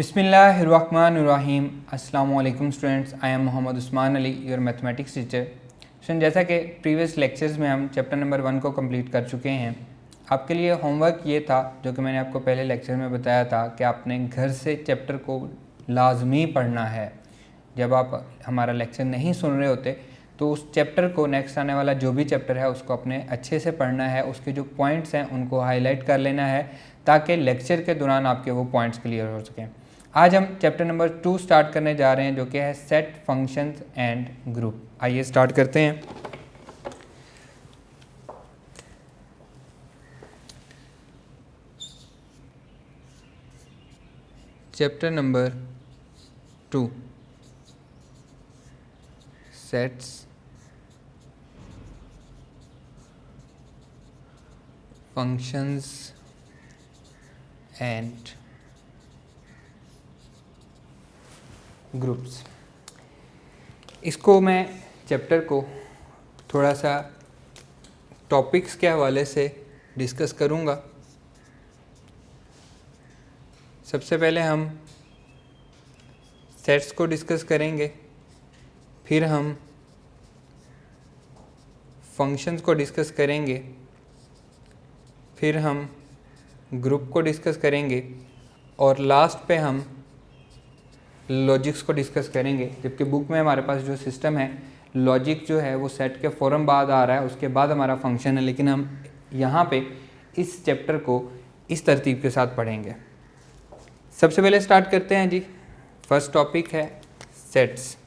बिस्मिल्लाहिर्रहमानिर्रहीम। अस्सलामु अलैकुम students, I am Mohammad Usman Ali, your mathematics teacher. Student, जैसा कि प्रीवियस लेक्चर्स में हम चैप्टर नंबर 1 को कंप्लीट कर चुके हैं, आपके लिए होमवर्क ये था जो कि मैंने आपको पहले लेक्चर में बताया था कि आपने घर से चैप्टर को लाजमी पढ़ना है। जब आप हमारा लेक्चर नहीं सुन रहे होते तो उस चैप्टर को, नेक्स्ट आने वाला जो भी चैप्टर है उसको अपने अच्छे से पढ़ना है, उसके जो पॉइंट्स हैं उनको हाईलाइट कर लेना है ताकि लेक्चर के दौरान आपके वो पॉइंट्स क्लियर हो सकें। आज हम चैप्टर नंबर 2 स्टार्ट करने जा रहे हैं जो कि है सेट, फंक्शंस एंड ग्रुप। आइए स्टार्ट करते हैं। Chapter number 2, sets, functions and groups. इसको मैं चैप्टर को थोड़ा सा टॉपिक्स के हवाले से डिस्कस करूँगा। सबसे पहले हम सेट्स को डिस्कस करेंगे, फिर हम फंक्शंस को डिस्कस करेंगे, फिर हम ग्रुप को डिस्कस करेंगे और लास्ट पे हम लॉजिक्स को डिस्कस करेंगे। जबकि बुक में हमारे पास जो सिस्टम है, लॉजिक जो है वो सेट के फ़ौरन बाद आ रहा है, उसके बाद हमारा फंक्शन है, लेकिन हम यहाँ पे इस चैप्टर को इस तरतीब के साथ पढ़ेंगे। सबसे पहले स्टार्ट करते हैं जी। फर्स्ट टॉपिक है सेट्स।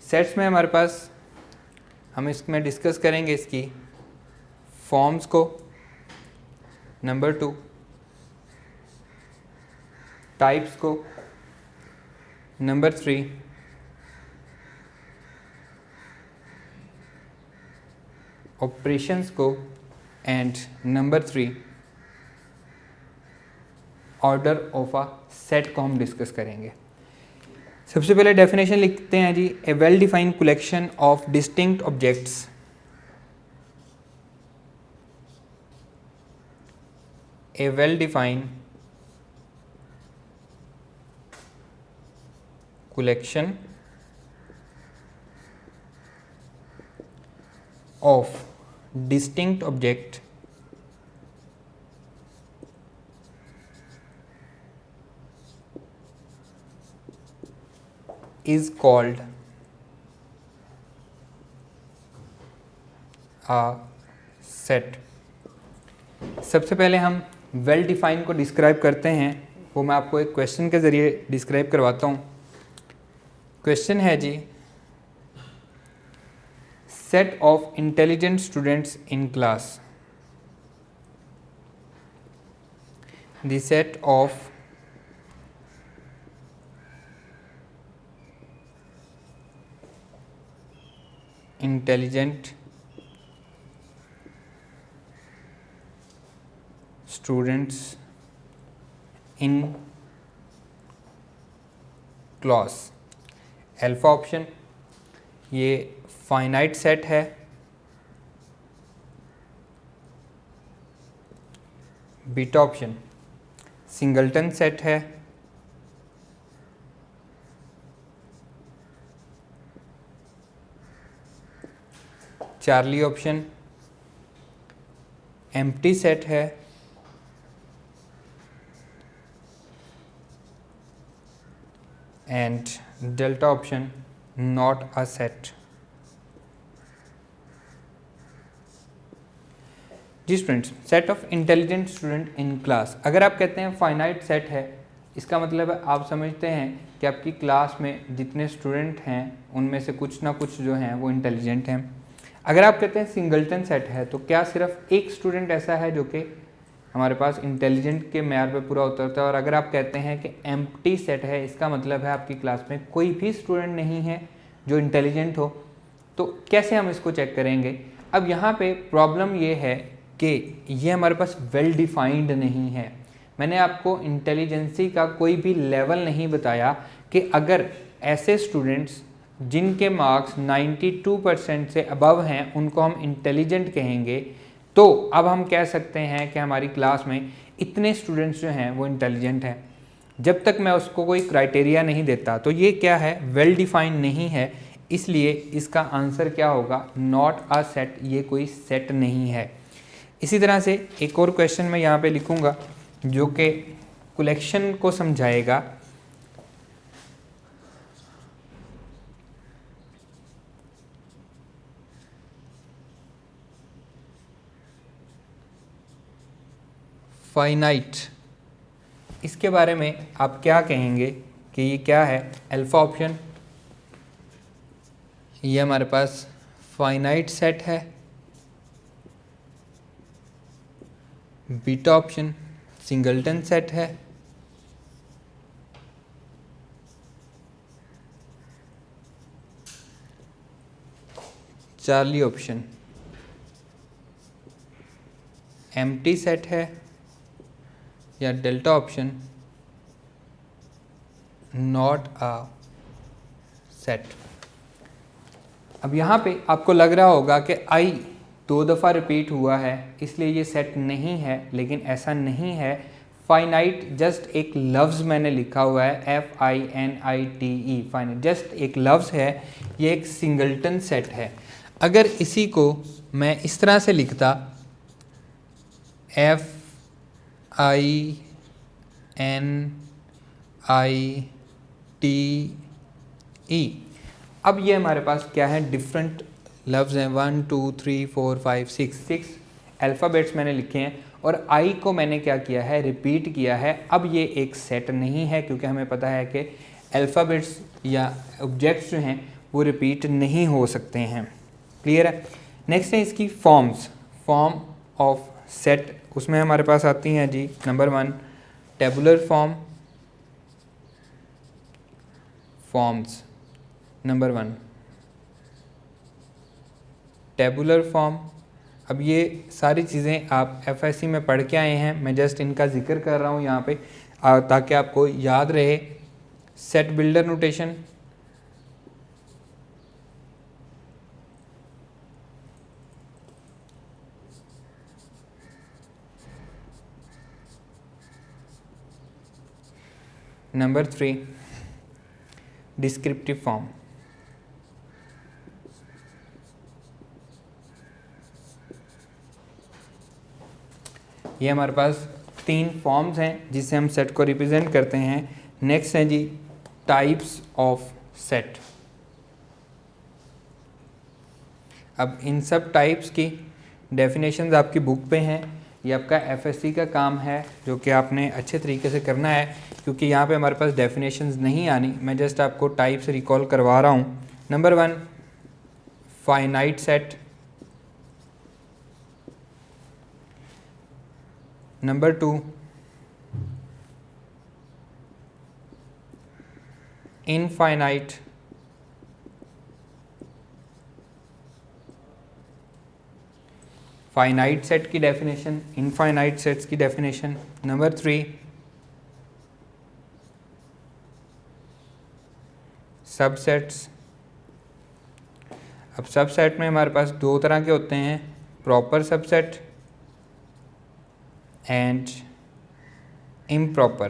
सेट्स में हमारे पास, हम इसमें डिस्कस करेंगे इसकी फॉर्म्स को, नंबर 2 टाइप्स को, नंबर 3 ऑपरेशंस को and number 3 order of a set को हम डिस्कस करेंगे। सबसे पहले डेफिनेशन लिखते हैं जी। A well defined collection of distinct objects a well-defined collection of distinct object is called a set। सबसे पहले हम वेल डिफाइन को डिस्क्राइब करते हैं, वो मैं आपको एक क्वेश्चन के ज़रिए डिस्क्राइब करवाता हूँ। क्वेश्चन है जी, set of intelligent students in class, the set of intelligent students in class. Alpha option ये फाइनाइट सेट है, बीटा ऑप्शन सिंगलटन सेट है, चार्ली ऑप्शन एम्प्टी सेट है, and delta option not a set। जी students, set of intelligent student in class, अगर आप कहते हैं finite set है, इसका मतलब है आप समझते हैं कि आपकी क्लास में जितने स्टूडेंट हैं उनमें से कुछ ना कुछ जो हैं वो इंटेलिजेंट हैं। अगर आप कहते हैं सिंगलटन सेट है, तो क्या सिर्फ एक स्टूडेंट ऐसा है जो कि हमारे पास इंटेलिजेंट के मेयार पे पूरा उतरता है। और अगर आप कहते हैं कि एम्प्टी सेट है, इसका मतलब है आपकी क्लास में कोई भी स्टूडेंट नहीं है जो इंटेलिजेंट हो। तो कैसे हम इसको चेक करेंगे? अब यहाँ पे प्रॉब्लम ये है कि ये हमारे पास वेल डिफाइंड नहीं है। मैंने आपको इंटेलिजेंसी का कोई भी लेवल नहीं बताया कि अगर ऐसे स्टूडेंट्स जिनके मार्क्स 92% से अबव हैं उनको हम इंटेलिजेंट कहेंगे। तो अब हम कह सकते हैं कि हमारी क्लास में इतने स्टूडेंट्स जो हैं वो इंटेलिजेंट हैं। जब तक मैं उसको कोई क्राइटेरिया नहीं देता तो ये क्या है, वेल डिफाइंड नहीं है, इसलिए इसका आंसर क्या होगा, नॉट अ सेट, ये कोई सेट नहीं है। इसी तरह से एक और क्वेश्चन मैं यहाँ पे लिखूँगा जो कि कलेक्शन को समझाएगा। फाइनाइट, इसके बारे में आप क्या कहेंगे कि ये क्या है? अल्फा ऑप्शन, ये हमारे पास फाइनाइट सेट है। बीटा ऑप्शन सिंगलटन सेट है। चार्ली ऑप्शन एम्प्टी सेट है। या delta epsilon not a set. अब यहाँ पे आपको लग रहा होगा कि आई 2 दफ़ा रिपीट हुआ है इसलिए ये सेट नहीं है, लेकिन ऐसा नहीं है। फाइनाइट जस्ट एक लफ्ज़ मैंने लिखा हुआ है, FINITE, फाइनाइट जस्ट एक लफ्ज़ है, ये एक सिंगलटन सेट है। अगर इसी को मैं इस तरह से लिखता FINITE, अब ये हमारे पास क्या है, डिफरेंट लफ्ज़ हैं, 1 2 3 4 5 6 अल्फ़ाबेट्स मैंने लिखे हैं और आई को मैंने क्या किया है, रिपीट किया है। अब ये एक सेट नहीं है क्योंकि हमें पता है कि अल्फ़ाबेट्स या ऑब्जेक्ट्स जो हैं वो रिपीट नहीं हो सकते हैं। क्लियर है? नेक्स्ट है इसकी फॉर्म्स, फॉर्म ऑफ सेट, उसमें हमारे पास आती हैं जी, number 1 tabular form, forms number 1 tabular form. अब ये सारी चीज़ें आप FSC में पढ़ के आए हैं, मैं जस्ट इनका जिक्र कर रहा हूँ यहाँ पे ताकि आपको याद रहे। Set builder notation, number 3 descriptive form. ये हमारे पास 3 फॉर्म्स हैं जिससे हम सेट को रिप्रेजेंट करते हैं। नेक्स्ट है जी टाइप्स ऑफ सेट। अब इन सब टाइप्स की डेफिनेशंस आपकी बुक पे हैं, ये आपका FSC का काम है जो कि आपने अच्छे तरीके से करना है क्योंकि यहाँ पे हमारे पास डेफिनेशंस नहीं आनी, मैं जस्ट आपको टाइप्स रिकॉल करवा रहा हूँ। Number 1 finite set, number 2 infinite, finite set की डेफिनेशन, इनफाइनाइट सेट्स की डेफिनेशन। Number 3 subsets. अब सबसेट में हमारे पास 2 तरह के होते हैं, proper subset and improper.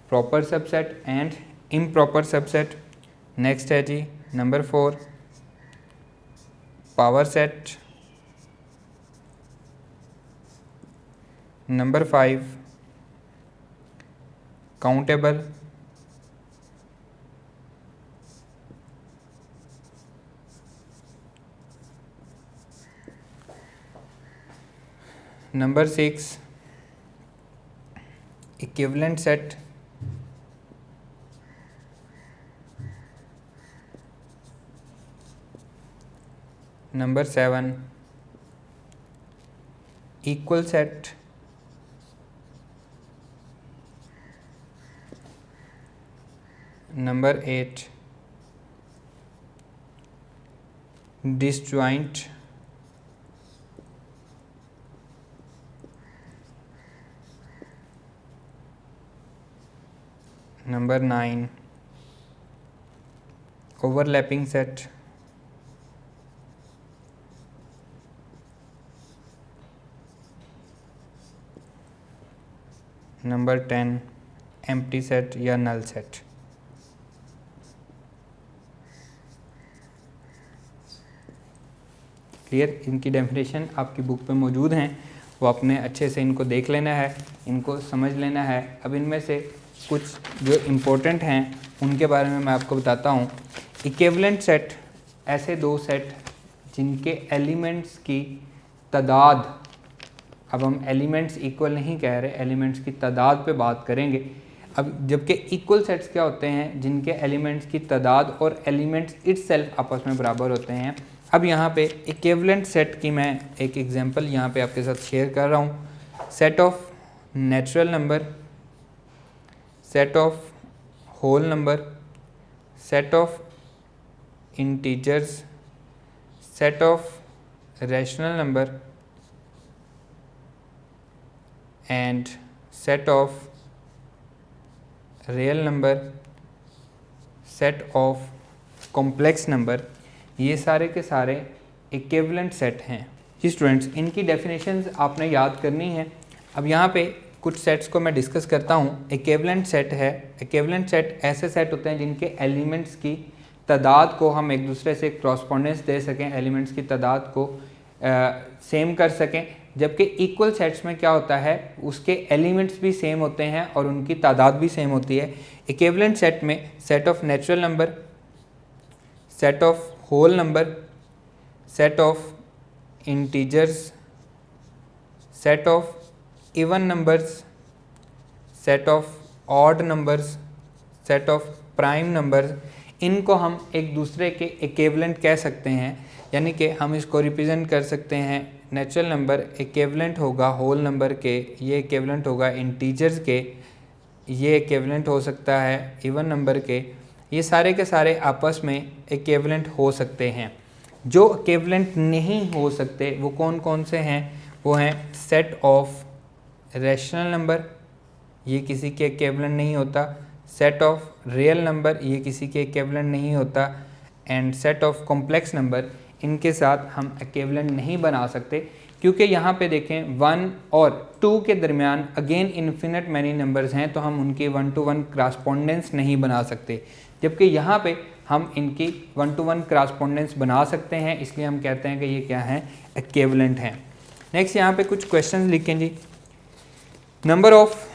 Proper subset and improper subset. Next है जी number 4 power set. Number 5 countable. Number 6 equivalent set. Number 7 equal set. Number 8 disjoint. Number 9 overlapping set, number 10 empty set या नल सेट। क्लियर? इनकी definition आपकी book पे मौजूद हैं, वो आपने अच्छे से इनको देख लेना है, इनको समझ लेना है। अब इनमें से कुछ जो इम्पोर्टेंट हैं उनके बारे में मैं आपको बताता हूँ। इक्विवेलेंट सेट ऐसे दो सेट जिनके एलिमेंट्स की तादाद, अब हम एलिमेंट्स इक्वल नहीं कह रहे, एलिमेंट्स की तादाद पे बात करेंगे। अब जबकि इक्वल सेट्स क्या होते हैं, जिनके एलिमेंट्स की तादाद और एलिमेंट्स इटसेल्फ आपस में बराबर होते हैं। अब यहाँ पे इक्विवेलेंट सेट की मैं एक एग्जांपल यहाँ पे आपके साथ शेयर कर रहा हूँ। Set of natural number, set of whole number, set of integers, set of rational number and set of real number, set of complex number, ये सारे के सारे इक्विवेलेंट सेट हैं। जी स्टूडेंट्स, इनकी डेफिनेशंस आपने याद करनी है। अब यहाँ पे कुछ सेट्स को मैं डिस्कस करता हूँ। इक्विवेलेंट सेट है, इक्विवेलेंट सेट ऐसे सेट होते हैं जिनके एलिमेंट्स की तादाद को हम एक दूसरे से कॉरस्पॉन्डेंस दे सकें, एलिमेंट्स की तादाद को सेम कर सकें। जबकि इक्वल सेट्स में क्या होता है, उसके एलिमेंट्स भी सेम होते हैं और उनकी तादाद भी सेम होती है। इक्विवेलेंट सेट में set of natural number, set of whole number, set of integers, set of even numbers, set of odd numbers, set of prime numbers, इनको हम एक दूसरे के इक्विवेलेंट कह सकते हैं। यानी कि हम इसको रिप्रेजेंट कर सकते हैं, नेचुरल नंबर इक्विवेलेंट होगा होल नंबर के, ये इक्विवेलेंट होगा इंटीजर्स के, ये इक्विवेलेंट हो सकता है इवन नंबर के। ये सारे के सारे आपस में इक्विवेलेंट हो सकते हैं। जो इक्विवेलेंट नहीं हो सकते वो कौन कौन से हैं? वो हैं सेट ऑफ रैशनल नंबर, ये किसी के इक्विवेलेंट नहीं होता। सेट ऑफ रियल नंबर, ये किसी के इक्विवेलेंट नहीं होता। And set of complex number, इनके साथ हम इक्विवेलेंट नहीं बना सकते, क्योंकि यहाँ पे देखें 1 और 2 के दरमियान अगेन इन्फिनिट मैनी नंबर्स हैं, तो हम उनकी 1 to 1 क्रॉसपोंडेंस नहीं बना सकते। जबकि यहाँ पे हम इनकी 1 to 1 क्रॉसपोंडेंस बना सकते हैं, इसलिए हम कहते हैं कि ये क्या हैं, इक्विवेलेंट हैं। नेक्स्ट यहाँ पे कुछ क्वेश्चन लिखें जी। Number of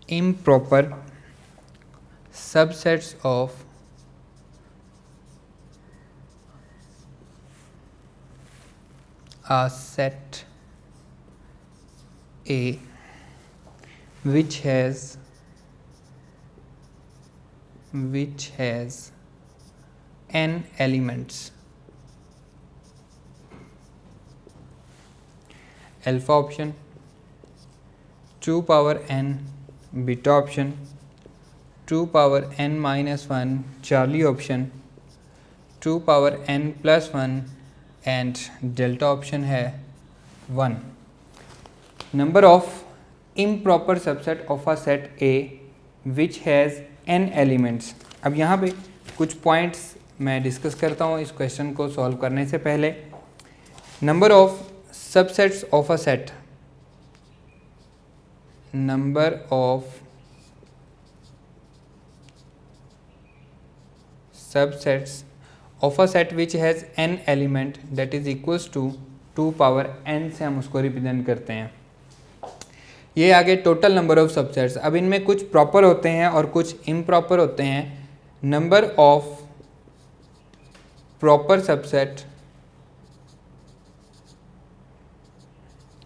improper subsets of a set A which has n elements. Alpha option, 2 power n, beta option, 2 power n minus 1, Charlie option, 2 power n plus 1 and delta option है 1। Number of improper subset of a set A which has n elements. अब यहाँ पे कुछ points मैं discuss करता हूँ इस question को सॉल्व करने से पहले। Number of subsets of a set, number of subsets of a set which has n element that is equals to 2 power n से हम उसको रिप्रेजेंट करते हैं। ये आगे टोटल नंबर ऑफ सबसेट्स। अब इनमें कुछ प्रॉपर होते हैं और कुछ इम्प्रॉपर होते हैं। Number of proper subset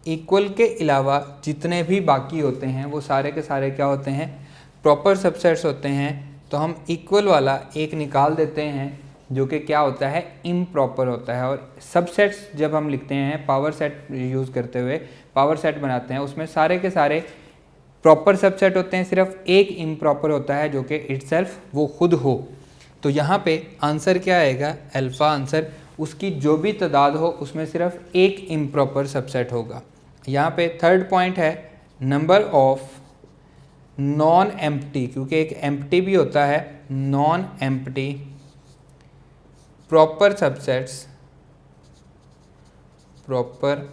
equal के अलावा जितने भी बाकी होते हैं वो सारे के सारे क्या होते हैं, प्रॉपर सबसेट्स होते हैं। तो हम इक्वल वाला एक निकाल देते हैं जो कि क्या होता है, इम्प्रॉपर होता है। और सबसेट्स जब हम लिखते हैं पावर सेट यूज़ करते हुए पावर सेट बनाते हैं, उसमें सारे के सारे प्रॉपर सबसेट होते हैं, सिर्फ एक इम्प्रॉपर होता है जो कि इटसेल्फ वो खुद हो। तो यहाँ पे आंसर क्या आएगा, अल्फ़ा आंसर, उसकी जो भी तादाद हो उसमें सिर्फ एक इम्प्रॉपर सबसेट होगा। यहाँ पे थर्ड पॉइंट है नंबर ऑफ नॉन एम्प्टी, क्योंकि एक एम्प्टी भी होता है, non empty proper subsets, proper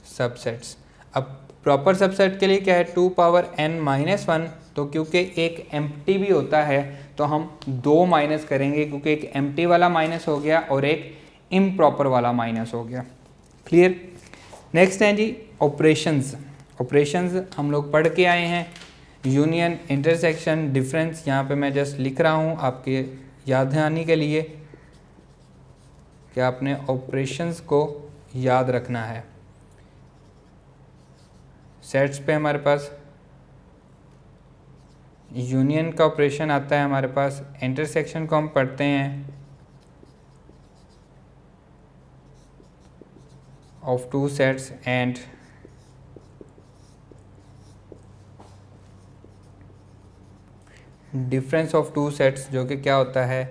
subsets. अब प्रॉपर सबसेट के लिए क्या है, 2 पावर n माइनस 1, तो क्योंकि एक एम्प्टी भी होता है तो हम 2 माइनस करेंगे, क्योंकि एक एम्प्टी वाला माइनस हो गया और एक इम्प्रॉपर वाला माइनस हो गया। क्लियर। नेक्स्ट है जी ऑपरेशंस। ऑपरेशंस हम लोग पढ़ के आए हैं, यूनियन, इंटरसेक्शन, डिफरेंस। यहाँ पे मैं जस्ट लिख रहा हूँ आपके याद दहानी के लिए कि आपने ऑपरेशंस को याद रखना है। सेट्स पे हमारे पास यूनियन का ऑपरेशन आता है, हमारे पास इंटरसेक्शन को हम पढ़ते हैं of two sets and difference of two sets, जो कि क्या होता है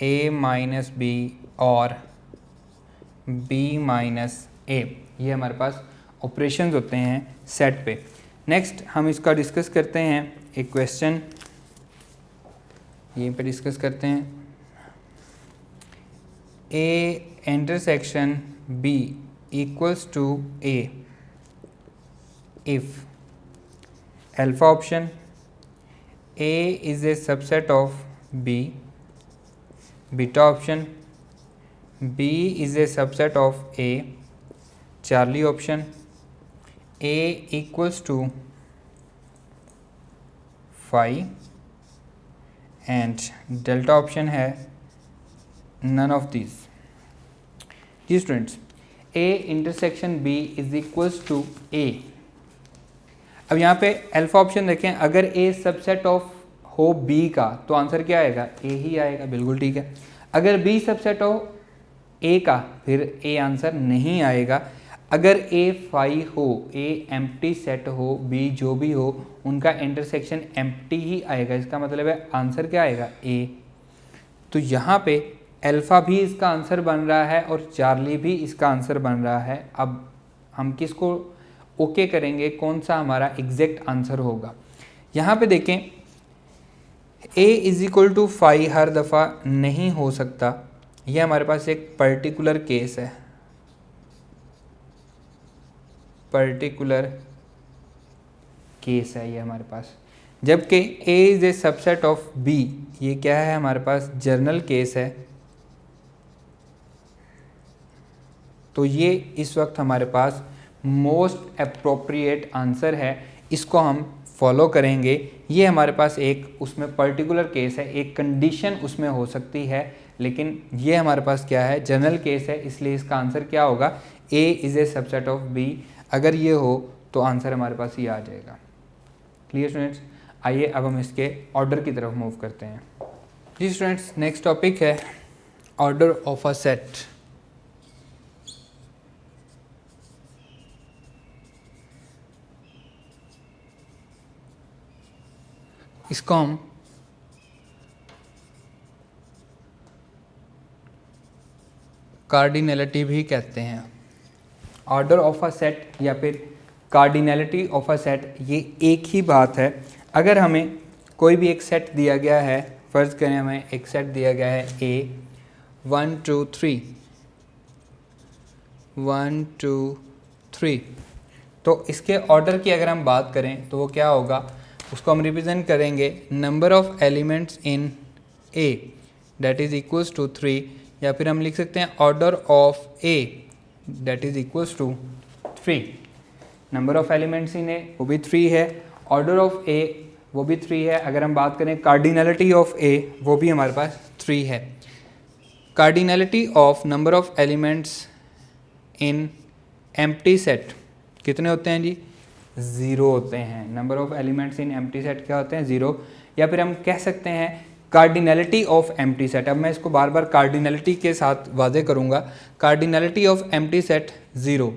a माइनस बी और b माइनस a। ये हमारे पास ऑपरेशंस होते हैं सेट पे। नेक्स्ट हम इसका डिस्कस करते हैं, एक क्वेश्चन यहीं पे डिस्कस करते हैं। a intersection b equals to a if alpha option a is a subset of b, beta option b is a subset of a, Charlie option a equals to phi and delta option है none of these। जी students, a intersection b is equals to a। अब यहाँ पे alpha option देखें, अगर a subset of हो b का तो आंसर क्या आएगा, a ही आएगा, बिल्कुल ठीक है। अगर b सबसेट हो a का फिर a आंसर नहीं आएगा। अगर a फाई हो, a एम्प्टी सेट हो, b जो भी हो उनका इंटरसेक्शन एम्प्टी ही आएगा, इसका मतलब है आंसर क्या आएगा, a। तो यहाँ पे अल्फा भी इसका आंसर बन रहा है और चार्ली भी इसका आंसर बन रहा है। अब हम किसको ओके करेंगे, कौन सा हमारा एग्जैक्ट आंसर होगा। यहाँ पे देखें a is equal to phi हर दफ़ा नहीं हो सकता, ये हमारे पास एक पर्टिकुलर केस है, पर्टिकुलर केस है ये हमारे पास। जबकि a is a subset of b, ये क्या है हमारे पास, जनरल केस है। तो ये इस वक्त हमारे पास मोस्ट अप्रोप्रिएट आंसर है, इसको हम फॉलो करेंगे। ये हमारे पास एक उसमें पर्टिकुलर केस है, एक कंडीशन उसमें हो सकती है, लेकिन ये हमारे पास क्या है, जनरल केस है, इसलिए इसका आंसर क्या होगा, a is a subset of b। अगर ये हो तो आंसर हमारे पास ये आ जाएगा। क्लियर स्टूडेंट्स, आइए अब हम इसके ऑर्डर की तरफ मूव करते हैं। जी स्टूडेंट्स, नेक्स्ट टॉपिक है ऑर्डर ऑफ अ सेट। इसको हम कार्डिनलिटी भी कहते हैं। ऑर्डर ऑफ अ सेट या फिर कार्डिनलिटी ऑफ अ सेट, ये एक ही बात है। अगर हमें कोई भी एक सेट दिया गया है, फ़र्ज़ करें हमें एक सेट दिया गया है A 1 2 3 1 2 3, तो इसके ऑर्डर की अगर हम बात करें तो वो क्या होगा, उसको हम रिप्रेजेंट करेंगे number of elements in A that is equals to 3, या फिर हम लिख सकते हैं order of A that is equals to 3। Number of elements in A वो भी 3 है, ऑर्डर ऑफ A वो भी 3 है। अगर हम बात करें कार्डिनलिटी ऑफ A, वो भी हमारे पास 3 है। Cardinality of number of elements in empty set कितने होते हैं जी, 0 होते हैं। Number of elements in empty set क्या होते हैं, 0। या फिर हम कह सकते हैं कार्डिनलिटी ऑफ एम्प्टी सेट। अब मैं इसको बार बार कार्डिनलिटी के साथ वादे करूंगा। Cardinality of empty set 0,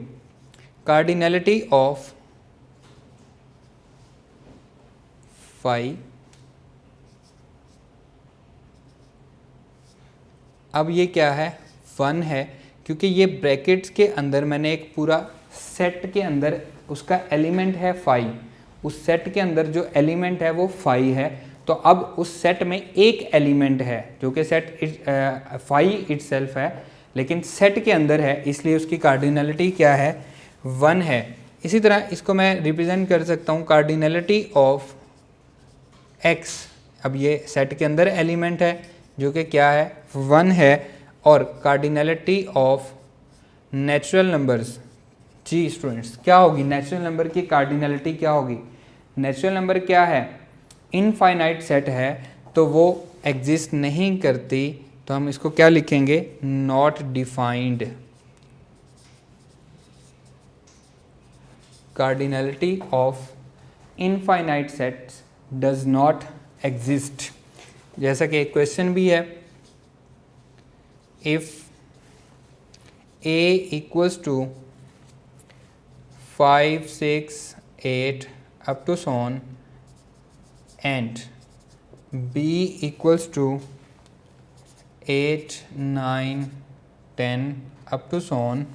cardinality of phi अब ये क्या है, 1 है, क्योंकि ये ब्रैकेट्स के अंदर मैंने एक पूरा सेट के अंदर उसका एलिमेंट है 5, उस सेट के अंदर जो एलिमेंट है वो 5 है। तो अब उस सेट में एक एलिमेंट है जो कि सेट 5 इटसेल्फ है, लेकिन सेट के अंदर है, इसलिए उसकी कार्डिनलिटी क्या है, 1 है। इसी तरह इसको मैं रिप्रेजेंट कर सकता हूँ कार्डिनलिटी ऑफ x। अब ये सेट के अंदर एलिमेंट है जो कि क्या है, 1 है। और कार्डिनलिटी ऑफ नेचुरल नंबर्स, जी स्टूडेंट्स क्या होगी, नेचुरल नंबर की कार्डिनलिटी क्या होगी, नेचुरल नंबर क्या है, इनफाइनाइट सेट है तो वो एग्जिस्ट नहीं करती, तो हम इसको क्या लिखेंगे, not defined. Cardinality of infinite sets does not exist. जैसा कि एक क्वेश्चन भी है, if a equals to 5, 6, 8 up to so on and b equals to 8, 9, 10 up to so on,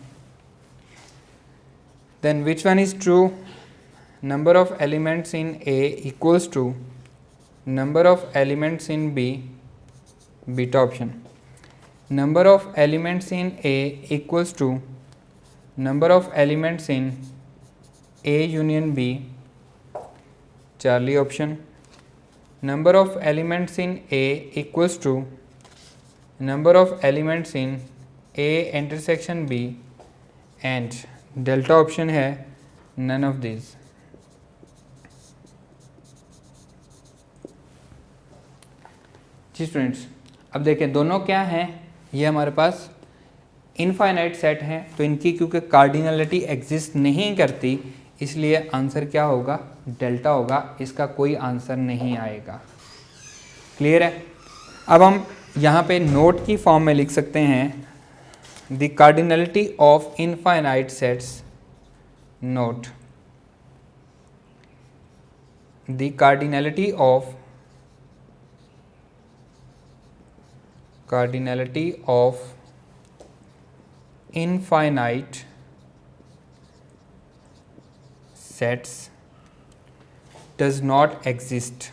then which one is true? Number of elements in A equals to number of elements in B, beta option. Number of elements in A equals to number of elements in A union B, Charlie option. Number of elements in A equals to number of elements in A intersection B, and delta option है none of these. जी students, अब देखें दोनों क्या हैं, ये हमारे पास infinite set हैं, तो इनकी क्योंकि कार्डिनलिटी एग्जिस्ट नहीं करती, इसलिए आंसर क्या होगा, डेल्टा होगा, इसका कोई आंसर नहीं आएगा। क्लियर है। अब हम यहाँ पे नोट की फॉर्म में लिख सकते हैं, the cardinality of infinite sets, note the cardinality of infinite sets does not exist.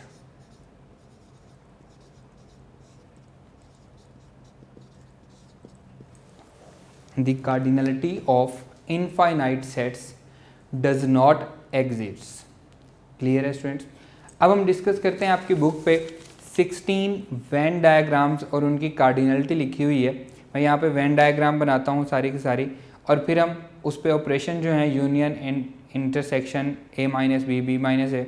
The cardinality of infinite sets does not exist. Clear है स्टूडेंट्स। अब हम डिस्कस करते हैं, आपकी बुक पे 16 वेन डायग्राम्स और उनकी कार्डिनलिटी लिखी हुई है। मैं यहाँ पे वेन डायग्राम बनाता हूँ सारी की सारी, और फिर हम उस पे ऑपरेशन जो है union and intersection a minus B, B minus A,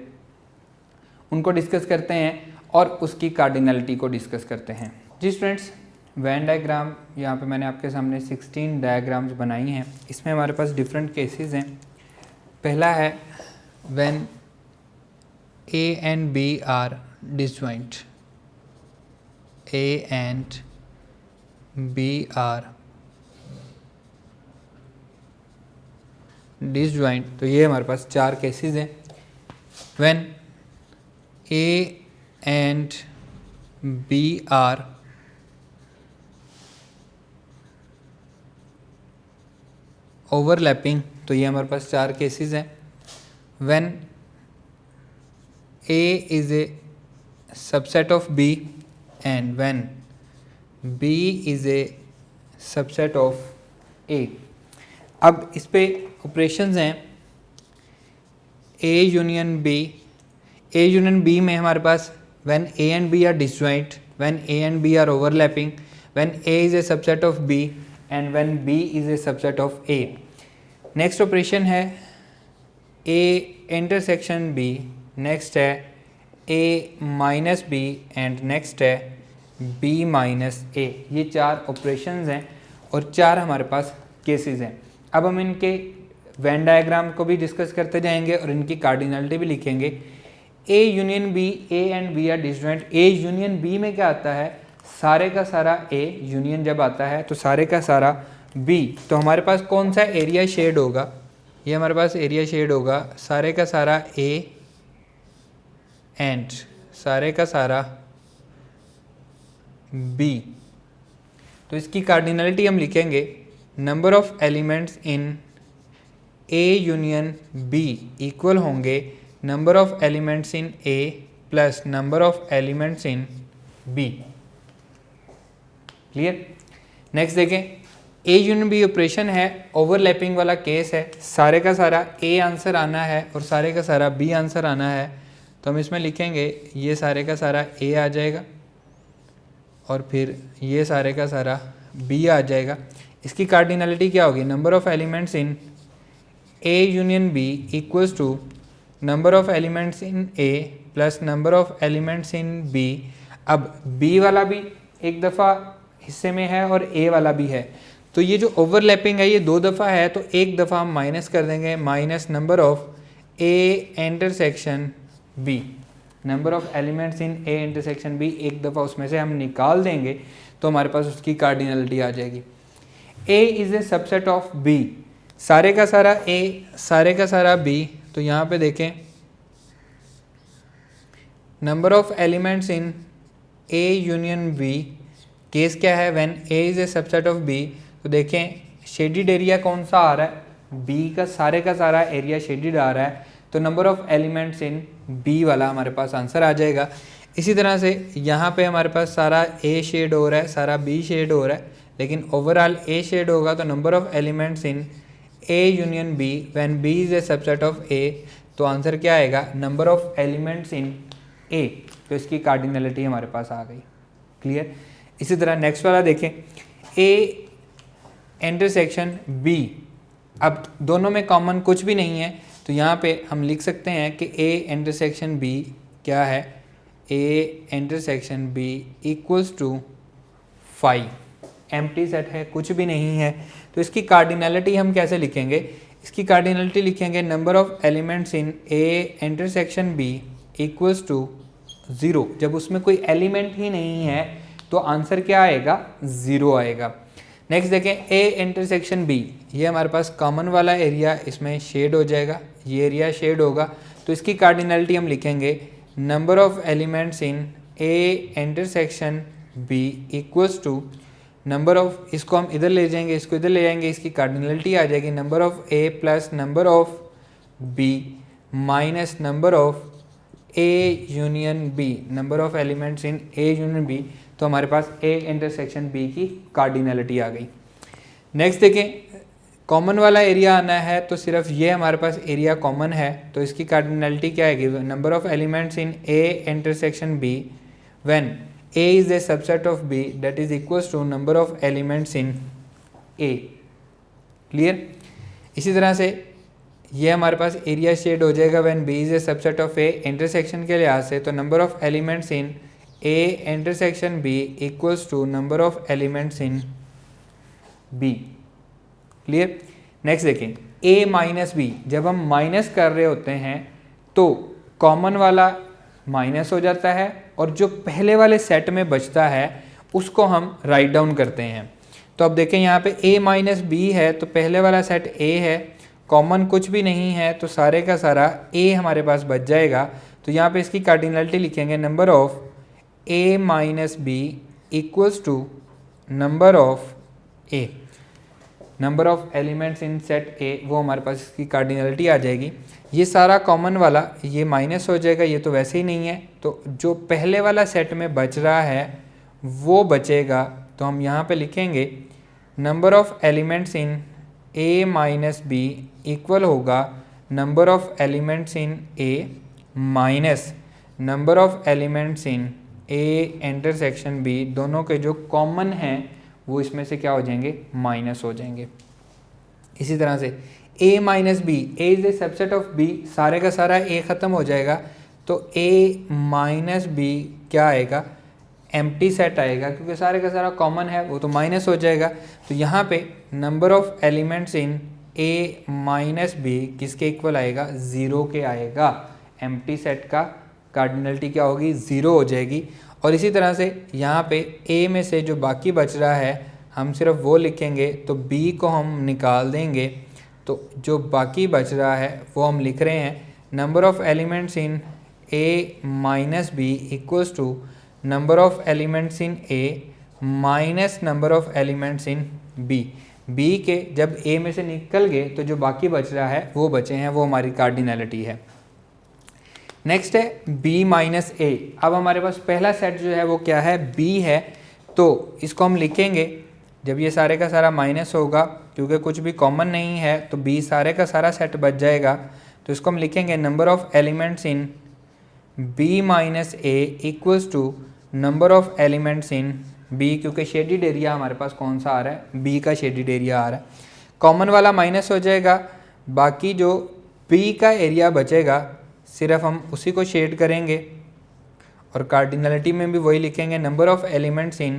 उनको डिस्कस करते हैं और उसकी कार्डिनलिटी को डिस्कस करते हैं। जी स्टूडेंट्स, वेन डायग्राम यहाँ पे मैंने आपके सामने 16 डायग्राम्स बनाई हैं। इसमें हमारे पास डिफरेंट केसेस हैं। पहला है when a and b are disjoint, a and b are disjoint, तो ये हमारे पास 4 केसेस हैं। when a and b are overlapping, तो ये हमारे पास 4 केसेस हैं। when a is a subset of b and when b is a subset of a। अब इस पे ऑपरेशंस हैं a union b। a union b में हमारे पास when a and b are disjoint, when a and b are overlapping, when a is a subset of b and when b is a subset of a। Next operation है a intersection b, next है a minus B and next है b minus a। ये 4 operations हैं और 4 हमारे पास cases हैं। अब हम इनके वेन डायग्राम को भी डिस्कस करते जाएंगे और इनकी कार्डिनलिटी भी लिखेंगे। a union b, a and b are disjoint. a union b में क्या आता है, सारे का सारा a यूनियन जब आता है तो सारे का सारा b, तो हमारे पास कौन सा एरिया शेड होगा, ये हमारे पास एरिया शेड होगा सारे का सारा a एंड सारे का सारा b। तो तो इसकी कार्डिनलिटी हम लिखेंगे number of elements in A union B equal होंगे number of elements in A plus number of elements in B. Clear. Next देखें, ए यूनियन बी ऑपरेशन है, ओवरलैपिंग वाला केस है, सारे का सारा ए आंसर आना है और सारे का सारा बी आंसर आना है। तो हम इसमें लिखेंगे ये सारे का सारा ए आ जाएगा और फिर ये सारे का सारा बी आ जाएगा। इसकी कार्डिनलिटी क्या होगी, number of elements in A union B equals to number of elements in A plus number of elements in B. अब बी वाला भी एक दफ़ा हिस्से में है और ए वाला भी है, तो ये जो ओवरलैपिंग है ये 2 दफ़ा है, तो एक दफ़ा हम माइनस कर देंगे, minus number of A intersection B, number of elements in A intersection B एक दफ़ा उसमें से हम निकाल देंगे तो हमारे पास उसकी कार्डिनलिटी आ जाएगी। A is a subset of B, सारे का सारा ए सारे का सारा बी। तो यहाँ पे देखें number of elements in A union B, case क्या है, when A is a subset of B. तो देखें शेडिड एरिया कौन सा आ रहा है, बी का सारा एरिया शेडिड आ रहा है, तो number of elements in B वाला हमारे पास आंसर आ जाएगा। इसी तरह से यहाँ पे हमारे पास सारा ए शेड हो रहा है, सारा बी शेड हो रहा है, लेकिन ओवरऑल ए शेड होगा, तो number of elements in A union B when B is a subset of A, तो आंसर क्या आएगा, number of elements in A. तो इसकी कार्डिनलिटी हमारे पास आ गई। क्लियर। इसी तरह नेक्स्ट वाला देखें, ए इंटरसेक्शन बी। अब दोनों में कॉमन कुछ भी नहीं है, तो यहाँ पे हम लिख सकते हैं कि ए इंटरसेक्शन बी क्या है, A intersection B equals to 5। Empty set है, कुछ भी नहीं है, तो इसकी कार्डिनलिटी हम कैसे लिखेंगे, इसकी कार्डिनलिटी लिखेंगे number of elements in A intersection B equals to 0। जब उसमें कोई एलिमेंट ही नहीं है तो आंसर क्या आएगा, 0 आएगा। नेक्स्ट देखें, ए इंटरसेक्शन बी, ये हमारे पास कॉमन वाला एरिया इसमें शेड हो जाएगा, ये एरिया शेड होगा, तो इसकी कार्डिनलिटी हम लिखेंगे number of elements in A intersection B equals to number of, इसको हम इधर ले जाएंगे, इसको इधर ले जाएंगे, इसकी कार्डिनलिटी आ जाएगी number of A plus number of B minus number of A union B, number of elements in A union B. तो हमारे पास ए इंटरसेक्शन बी की कार्डिनलिटी आ गई। नेक्स्ट देखें, कॉमन वाला एरिया आना है, तो सिर्फ ये हमारे पास एरिया कॉमन है, तो इसकी कार्डिनलिटी क्या आएगी, number of elements in A intersection B when A is a subset of B that is equals to number of elements in A. Clear. इसी तरह से ये हमारे पास एरिया शेड हो जाएगा when B is a subset of A intersection के लिहाज से, तो number of elements in A intersection B equals to number of elements in B. Clear. Next देखें, ए माइनस बी, जब हम माइनस कर रहे होते हैं तो कॉमन वाला माइनस हो जाता है और जो पहले वाले सेट में बचता है उसको हम राइट डाउन करते हैं। तो अब देखें यहाँ पे a माइनस बी है, तो पहले वाला सेट a है, कॉमन कुछ भी नहीं है, तो सारे का सारा a हमारे पास बच जाएगा। तो यहाँ पे इसकी कार्डिनलिटी लिखेंगे number of a minus B equals to number of a, number of elements in set a, वो हमारे पास इसकी कार्डिनलिटी आ जाएगी। ये सारा कॉमन वाला ये माइनस हो जाएगा, ये तो वैसे ही नहीं है, तो जो पहले वाला सेट में बच रहा है वो बचेगा। तो हम यहाँ पे लिखेंगे number of elements in a minus B equal होगा number of elements in a minus number of elements in a intersection b, दोनों के जो कॉमन हैं वो इसमें से क्या हो जाएंगे, माइनस हो जाएंगे। इसी तरह से a minus B, A is a subset of b, सारे का सारा a ख़त्म हो जाएगा, तो a माइनस बी क्या आएगा, एम्प्टी सेट आएगा, क्योंकि सारे का सारा कॉमन है वो तो माइनस हो जाएगा। तो यहाँ पे number of elements in a minus B किसके इक्वल आएगा, 0 के आएगा। एम्प्टी सेट का कार्डिनलिटी क्या होगी, 0 हो जाएगी। और इसी तरह से यहाँ पे a में से जो बाकी बच रहा है हम सिर्फ वो लिखेंगे, तो b को हम निकाल देंगे, तो जो बाकी बच रहा है वो हम लिख रहे हैं number of elements in a minus B equals to number of elements in a minus number of elements in B. B के जब ए में से निकल गए तो जो बाकी बच रहा है वो बचे हैं, वो हमारी कार्डिनैलिटी है। नेक्स्ट है बी माइनस ए। अब हमारे पास पहला सेट जो है वो क्या है, बी है, तो इसको हम लिखेंगे जब ये सारे का सारा माइनस होगा, क्योंकि कुछ भी कॉमन नहीं है तो बी सारे का सारा सेट बच जाएगा, तो इसको हम लिखेंगे number of elements in B minus A equals to number of elements in B, क्योंकि शेडिड एरिया हमारे पास कौन सा आ रहा है, बी का शेडिड एरिया आ रहा है। कॉमन वाला माइनस हो जाएगा, बाकी जो बी का एरिया बचेगा सिर्फ हम उसी को शेड करेंगे, और कार्डिनलिटी में भी वही लिखेंगे, number of elements in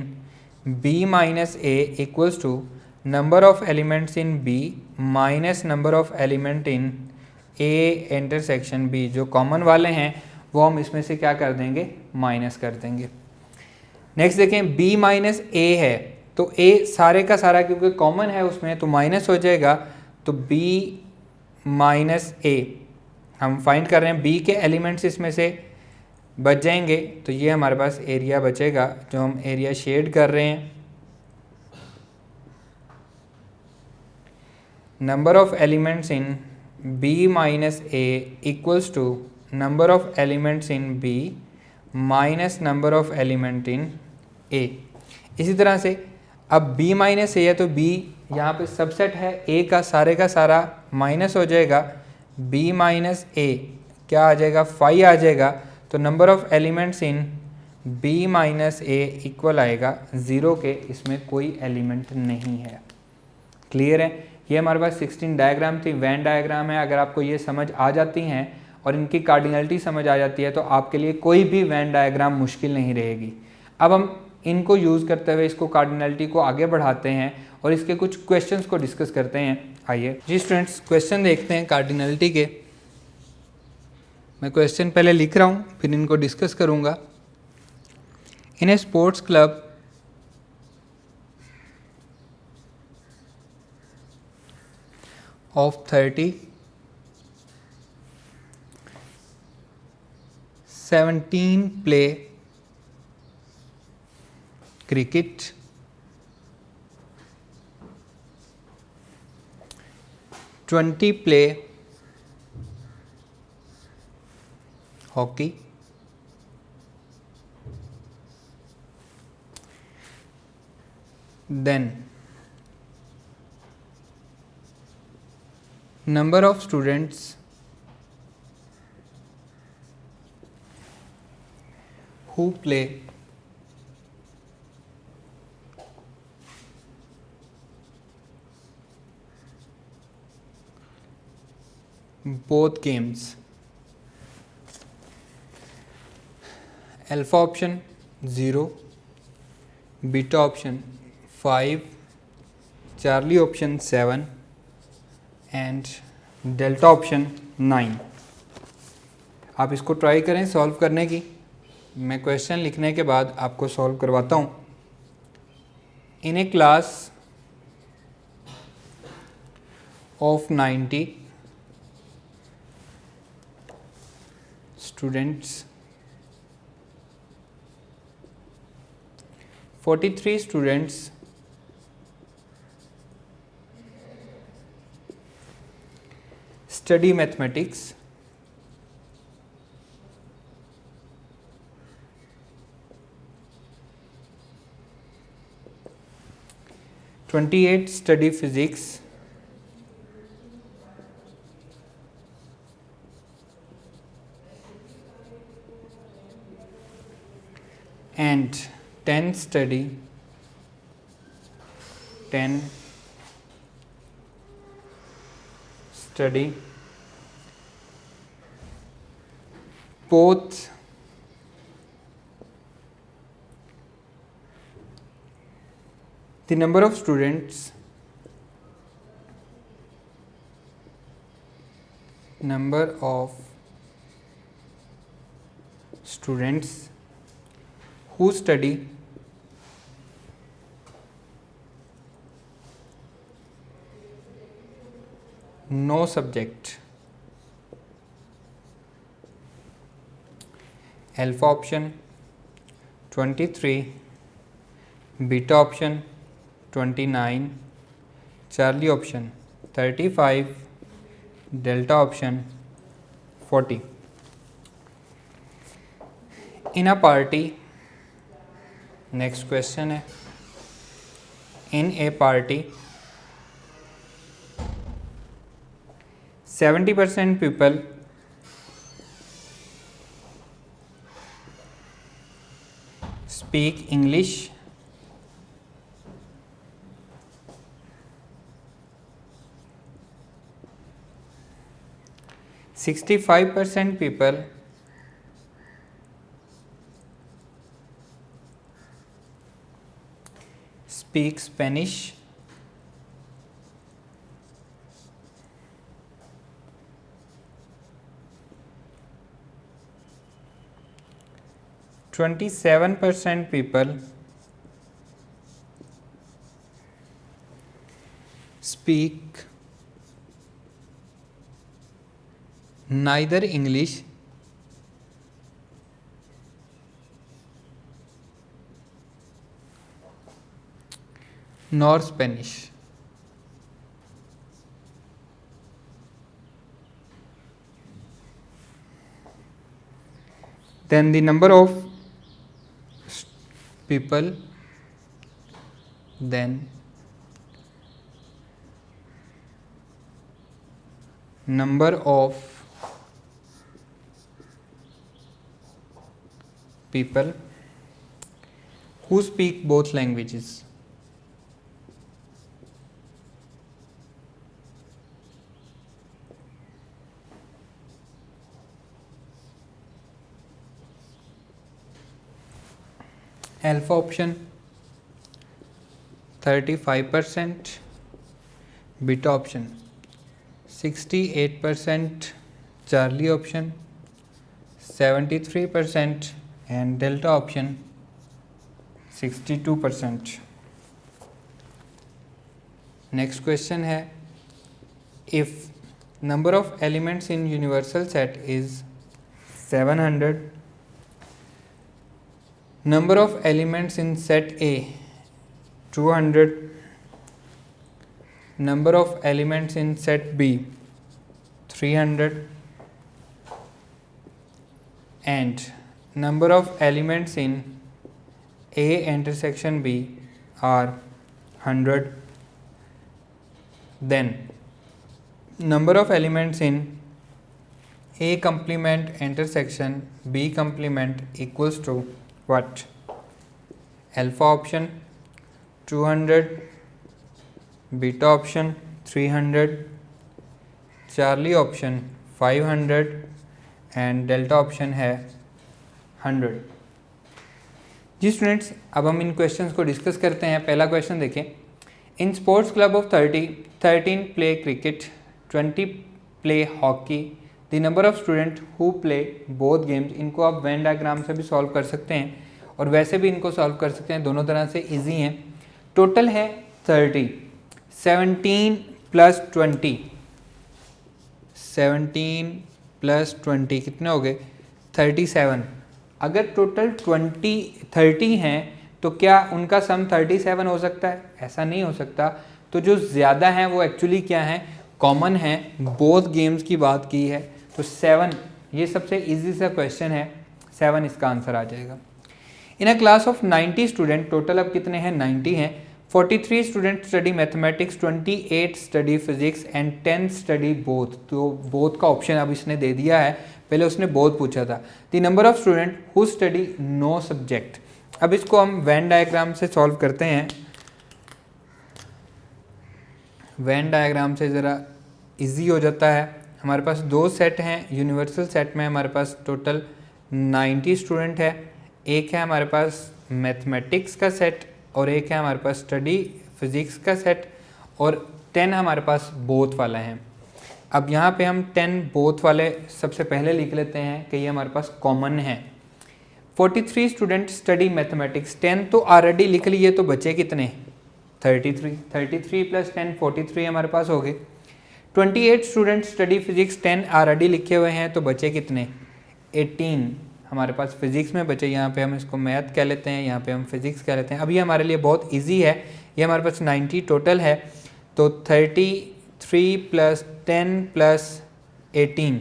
B minus A equals to number of elements in B minus number of element in A intersection B. जो कॉमन वाले हैं वो हम इसमें से क्या कर देंगे, माइनस कर देंगे। नेक्स्ट देखें b माइनस ए है, तो a सारे का सारा क्योंकि कॉमन है उसमें तो माइनस हो जाएगा, तो b माइनस ए हम फाइंड कर रहे हैं, b के एलिमेंट्स इसमें से बच जाएंगे, तो ये हमारे पास एरिया बचेगा जो हम एरिया शेड कर रहे हैं। Number of elements in b minus A equals to number of elements in b minus number of element in a। इसी तरह से अब b माइनस ए है तो b यहाँ पे सबसेट है a का सारा माइनस हो जाएगा, b माइनस ए क्या आ जाएगा, 5 आ जाएगा, तो number of elements in b minus A equal आएगा 0 के, इसमें कोई एलिमेंट नहीं है। क्लियर है? ये हमारे पास 16 डायग्राम थी, वेन डायग्राम है। अगर आपको ये समझ आ जाती हैं और इनकी कार्डिनलिटी समझ आ जाती है तो आपके लिए कोई भी वेन डायग्राम मुश्किल नहीं रहेगी। अब हम इनको यूज़ करते हुए इसको कार्डिनलिटी को आगे बढ़ाते हैं और इसके कुछ क्वेश्चंस को डिस्कस करते हैं। आइए जी स्टूडेंट्स, क्वेश्चन देखते हैं कार्डिनलिटी के। मैं क्वेश्चन पहले लिख रहा हूँ, फिर इनको डिस्कस करूँगा। इन ए sports club of 30, 17 play cricket, 20 play hockey, then number of students who play both games. Alpha option 0, beta option 5, Charlie option 7 and delta option 9। आप इसको ट्राई करें सॉल्व करने की। मैं क्वेश्चन लिखने के बाद आपको सॉल्व करवाता हूँ। In a class of 90 students, 43 students study mathematics, 28 study physics, and 10 study both the number of students who study no subject. Alpha option 23, beta option 29, Charlie option 35, delta option 40. In a party, next question है, इन ए party 70% people speak English, 65% people speak Spanish, 27% people speak neither English nor Spanish. Then the number of people, then number of people who speak both languages. Alpha option 35%, beta option 68%, Charlie option 73% and delta option 62%. Next question है, if number of elements in universal set is 700, number of elements in set A 200, number of elements in set B 300 and number of elements in A intersection B are 100, then number of elements in A complement intersection B complement equals to what? Alpha option 200, beta option 300, Charlie option 500 and delta option है 100. जी students, अब हम इन questions को discuss करते हैं. पहला question देखें. In sports club of 13 play cricket, 20 play hockey, the number of student who play both games. इनको आप वेन डायग्राम से भी सॉल्व कर सकते हैं और वैसे भी इनको सॉल्व कर सकते हैं, दोनों तरह से ईजी हैं. टोटल है 30, 17 प्लस 20, 17 प्लस 20 कितने हो गए? 37. अगर टोटल 30 हैं तो क्या उनका सम 37 हो सकता है? ऐसा नहीं हो सकता. तो जो ज़्यादा हैं वो एक्चुअली क्या हैं? कॉमन है. बोथ गेम्स की बात की है तो 7, ये सबसे इजी सा क्वेश्चन है. 7 इसका आंसर आ जाएगा. In a class of 90 student, total अब कितने हैं? 90 हैं. 43 student study mathematics, 28 study physics and 10 study both. तो बोथ का ऑप्शन अब इसने दे दिया है, पहले उसने बोथ पूछा था. The number of student who study no subject. अब इसको हम वेन डायग्राम से सॉल्व करते हैं. वेन डायग्राम से ज़रा इजी हो जाता है. हमारे पास दो सेट हैं. यूनिवर्सल सेट में हमारे पास टोटल 90 स्टूडेंट है. एक है हमारे पास मैथमेटिक्स का सेट और एक है हमारे पास स्टडी फिजिक्स का सेट और 10 हमारे पास बोथ वाला है. अब यहाँ पे हम 10 बोथ वाले सबसे पहले लिख लेते हैं कि ये हमारे पास कॉमन है. 43 स्टूडेंट स्टडी मैथमेटिक्स, 10 तो ऑलरेडी लिख लिए तो बचे कितने? 33 प्लस 10 43 हमारे पास हो गए. 28 स्टूडेंट स्टडी फिजिक्स, 10 ऑलरेडी लिखे हुए हैं तो बचे कितने? 18. हमारे पास फिज़िक्स में बचे, यहाँ पे हम इसको मैथ कह लेते हैं, यहाँ पे हम फिज़िक्स कह लेते हैं। अब ये हमारे लिए बहुत इजी है, ये हमारे पास 90 टोटल है, तो 33 + 10 + 18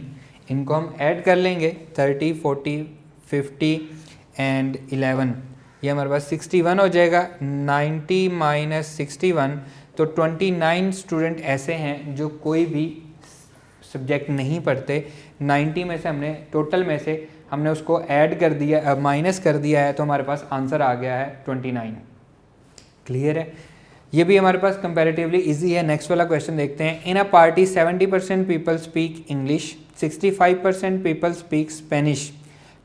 इनको हम ऐड कर लेंगे, 30 40 50 एंड 11, ये हमारे पास 61 हो जाएगा। 90 - 61, तो 29 स्टूडेंट ऐसे हैं जो कोई भी सब्जेक्ट नहीं पढ़ते। 90 में से हमने टोटल में से हमने उसको ऐड कर दिया, माइनस कर दिया है, तो हमारे पास आंसर आ गया है 29। क्लियर है, ये भी हमारे पास कंपैरेटिवली इजी है। नेक्स्ट वाला क्वेश्चन देखते हैं। In a party 70% people speak English, 65% people speak Spanish,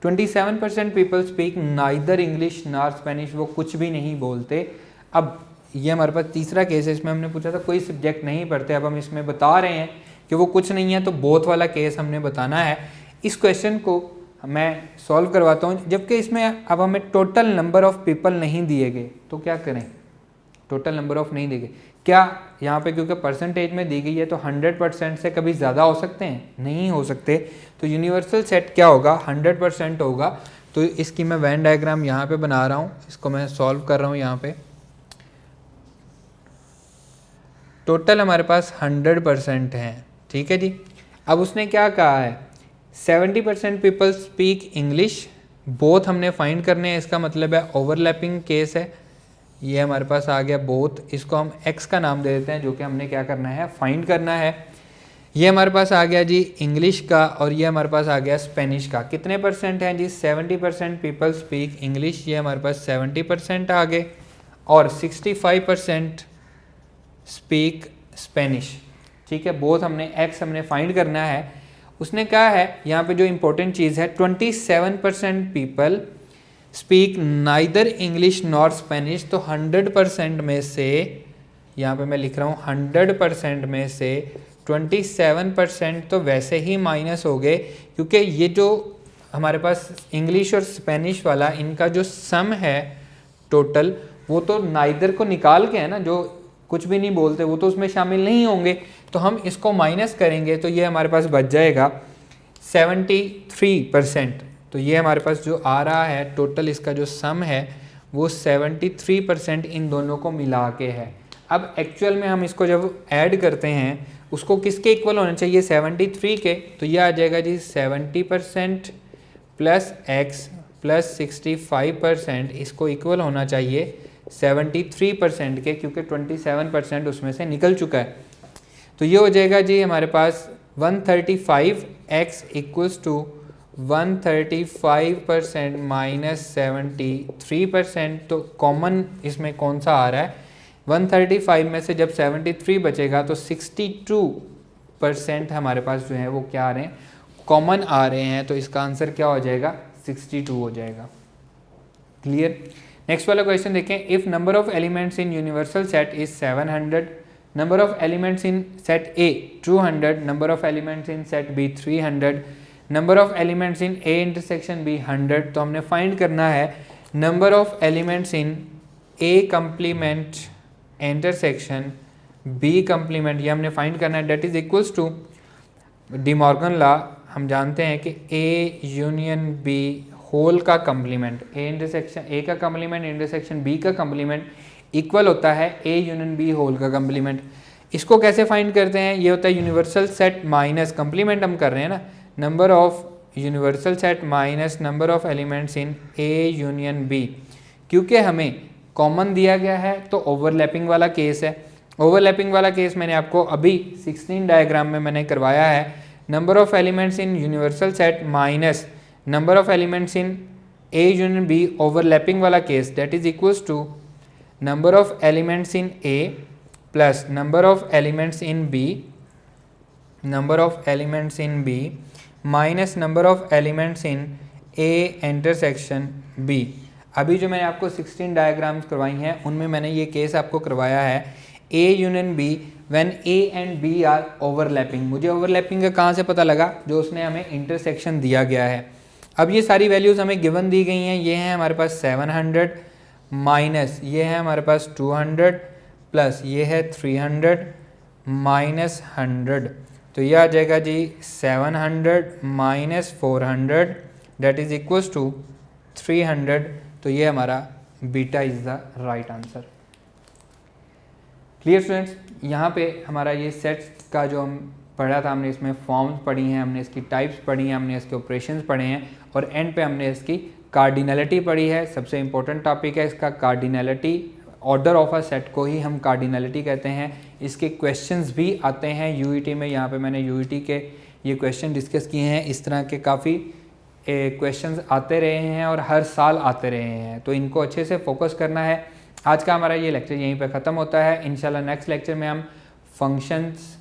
27% people speak neither English nor Spanish, वो कुछ भी नहीं बोलते। अब ये हमारे पास तीसरा केस है, इसमें हमने पूछा था कोई सब्जेक्ट नहीं पढ़ते, अब हम इसमें बता रहे हैं कि वो कुछ नहीं है, तो बोथ वाला केस हमने बताना है। इस क्वेश्चन को मैं सॉल्व करवाता हूँ, जबकि इसमें अब हमें टोटल नंबर ऑफ पीपल नहीं दिए गए, तो क्या करें, टोटल नंबर ऑफ नहीं दिए गए, क्या यहाँ पे क्योंकि परसेंटेज में दी गई है तो 100% से कभी ज़्यादा हो सकते हैं, नहीं हो सकते। तो यूनिवर्सल सेट क्या होगा, 100% होगा। तो इसकी मैं वेन डायग्राम यहाँ पे बना रहा हूँ, इसको मैं सॉल्व कर रहा हूँ। यहाँ पे टोटल हमारे पास 100% हैं, ठीक है जी। अब उसने क्या कहा है, 70% पीपल स्पीक इंग्लिश, बोथ हमने फाइंड करने हैं, इसका मतलब है ओवरलैपिंग केस है। ये हमारे पास आ गया बोथ, इसको हम x का नाम दे देते हैं, जो कि हमने क्या करना है, फाइंड करना है। ये हमारे पास आ गया जी इंग्लिश का, और ये हमारे पास आ गया स्पेनिश का। कितने परसेंट हैं जी, 70% पीपल स्पीक इंग्लिश, ये हमारे पास 70% आ गए, और 65% स्पीक स्पेनिश, ठीक है। बोथ हमने x हमने फाइंड करना है। उसने कहा है यहाँ पे जो इंपॉर्टेंट चीज़ है, 27% people speak neither English nor Spanish, तो 100% में से, यहाँ पे मैं लिख रहा हूँ 100% में से 27% तो वैसे ही माइनस हो गए, क्योंकि ये जो हमारे पास इंग्लिश और स्पेनिश वाला इनका जो सम है टोटल, वो तो नाइदर को निकाल के है ना, जो कुछ भी नहीं बोलते वो तो उसमें शामिल नहीं होंगे, तो हम इसको माइनस करेंगे तो ये हमारे पास बच जाएगा 73%। तो ये हमारे पास जो आ रहा है टोटल, इसका जो सम है वो 73% इन दोनों को मिला के है। अब एक्चुअल में हम इसको जब ऐड करते हैं, उसको किसके इक्वल होना चाहिए, 73 के, तो ये आ जाएगा जी 70% प्लस x प्लस 65%, इसको इक्वल होना चाहिए 73% के, क्योंकि 27% उसमें से निकल चुका है। तो ये हो जाएगा जी हमारे पास 135x इक्वल्स टू 135% माइनस 73%। तो कॉमन इसमें कौन सा आ रहा है, 135 में से जब 73 बचेगा तो 62% हमारे पास जो है वो क्या आ रहे हैं, कॉमन आ रहे हैं। तो इसका आंसर क्या हो जाएगा, 62 हो जाएगा। क्लियर। नेक्स्ट वाला क्वेश्चन देखें। If number of elements in universal set is 700, number of elements in set A 200, number of elements in set B 300, number of elements in A intersection B 100। तो हमने find करना है number of elements in A complement intersection B complement, ये हमने find करना है। That is equals to De Morgan law, हम जानते हैं कि ए यूनियन बी होल का कंप्लीमेंट, ए इंटरसेक्शन ए का कंप्लीमेंट इंटरसेक्शन बी का कंप्लीमेंट इक्वल होता है ए यूनियन बी होल का कंप्लीमेंट। इसको कैसे फाइंड करते हैं, ये होता है यूनिवर्सल सेट माइनस कंप्लीमेंट हम कर रहे हैं ना, number of universal set minus number of elements in A union B. क्योंकि हमें कॉमन दिया गया है तो ओवरलैपिंग वाला केस है। ओवरलैपिंग वाला केस मैंने आपको अभी 16 डायग्राम में मैंने करवाया है। Number of elements in universal set minus number of elements in A union B overlapping वाला case, that is equals to number of elements in A plus number of elements in B, number of elements in B minus number of elements in A intersection B. अभी जो मैंने आपको 16 diagrams करवाई हैं उनमें मैंने ये केस आपको करवाया है A union B when A and B are overlapping. मुझे ओवरलैपिंग का कहाँ से पता लगा, जो उसने हमें इंटरसेक्शन दिया गया है। अब ये सारी वैल्यूज़ हमें गिवन दी गई हैं। ये है हमारे पास 700 माइनस ये है हमारे पास 200 प्लस ये है 300 माइनस 100। तो ये आ जाएगा जी 700 minus 400 that is equals to 300। तो ये हमारा beta is the right answer. Clear students, यहाँ पे हमारा ये सेट्स का जो हम पढ़ा था, हमने इसमें फॉर्म्स पढ़ी हैं, हमने इसकी टाइप्स पढ़ी हैं, हमने इसके ऑपरेशंस पढ़े हैं और एंड पे हमने इसकी कार्डिनलिटी पढ़ी है। सबसे इंपॉर्टेंट टॉपिक है इसका cardinality. Order of a set को ही हम कार्डिनलिटी कहते हैं। इसके क्वेश्चंस भी आते हैं यूईटी में। यहाँ पे मैंने यूईटी के ये क्वेश्चन डिस्कस किए हैं। इस तरह के काफ़ी क्वेश्चंस आते रहे हैं और हर साल आते रहे हैं, तो इनको अच्छे से फोकस करना है। आज का हमारा ये लेक्चर यहीं पे ख़त्म होता है। इंशाल्लाह नेक्स्ट लेक्चर में हम फंक्शंस,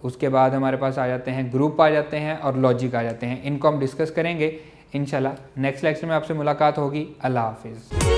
उसके बाद हमारे पास आ जाते हैं ग्रुप आ जाते हैं और लॉजिक आ जाते हैं, इनको हम डिस्कस करेंगे इंशाल्लाह। नेक्स्ट लेक्चर में आपसे मुलाकात होगी। अल्लाह हाफिज़।